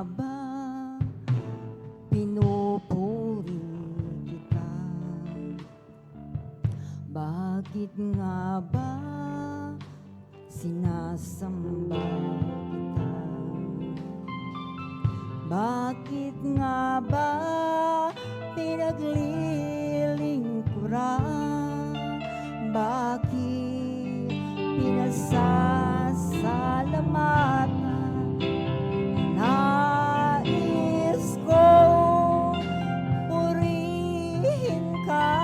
ba pinupuri kita? Bakit nga ba sinasamba kita? Bakit nga ba pinaglilingkuran? Bakit pinasasalamatan? Nais kong purihin ka,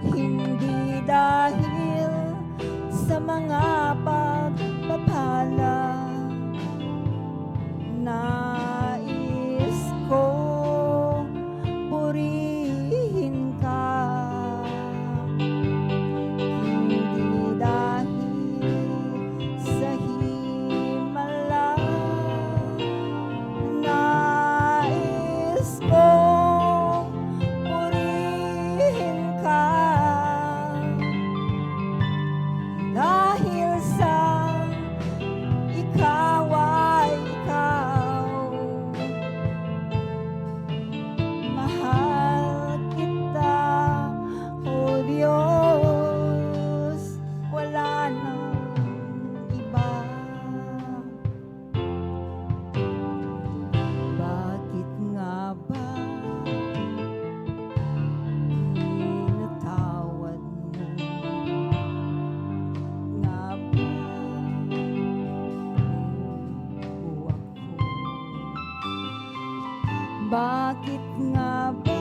hindi dahil sa mga pagpapala. Nais kong purihin ka, hindi dahil sa himala. Nais kong purihin ka, dahil sa ikaw ay ikaw. Mahal kita, O Diyos, wala nang iba. Bakit nga ba pinatawad mo nga ba buwak ko? Bakit nga ba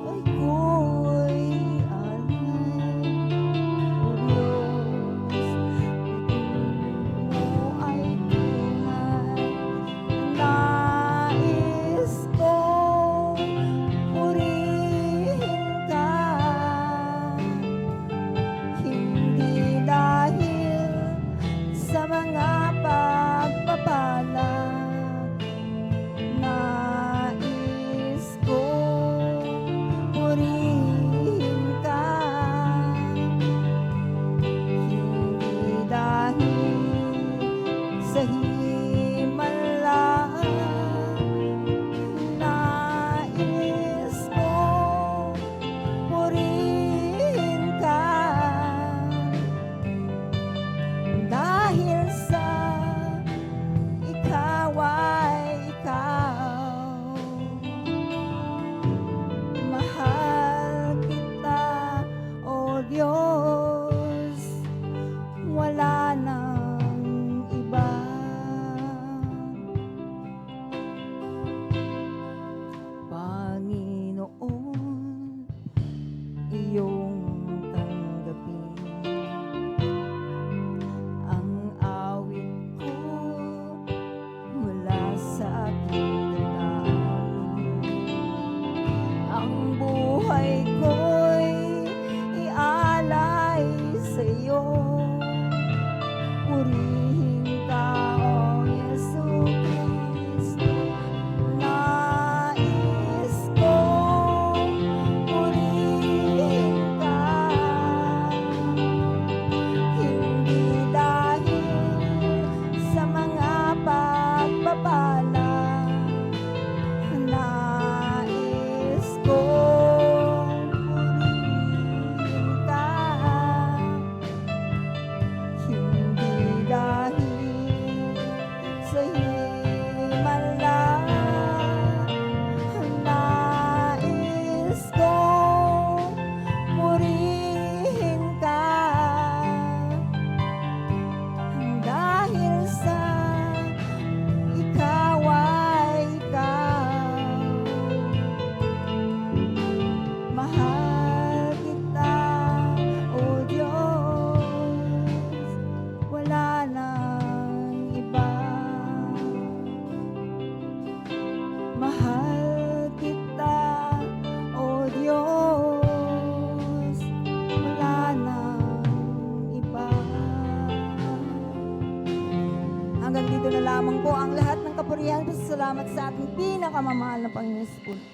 ako'y alay? O Diyos, mo ay tunay. Nais kong purihin ka, hindi dahil sa mga pagpapala. Nais kong purihin ka, hindi dahil sa himala. Nais kong purihin ka, dahil sa ikaw ay ikaw. Mahal kita, O Diyos, wala nang iba. Panginoon, iyong tanggapin ang awit ko mula sa aking damdamin. Ang buhay ko'y ialay sa iyo. Purihin ka, O Jesucristo. Nais kong purihin ka, hindi dahil sa mga pagpapala. Nais kong purihin ka, hindi dahil sa himala. Nais kong purihin ka, dahil sa ikaw ay ikaw. Mahal kita, O Diyos, wala nang iba. Mahal kita, O Diyos, wala nang iba. Hanggang dito na lamang po ang lahat ng kapurihan. Salamat sa ating pinakamamahal na Panginoon.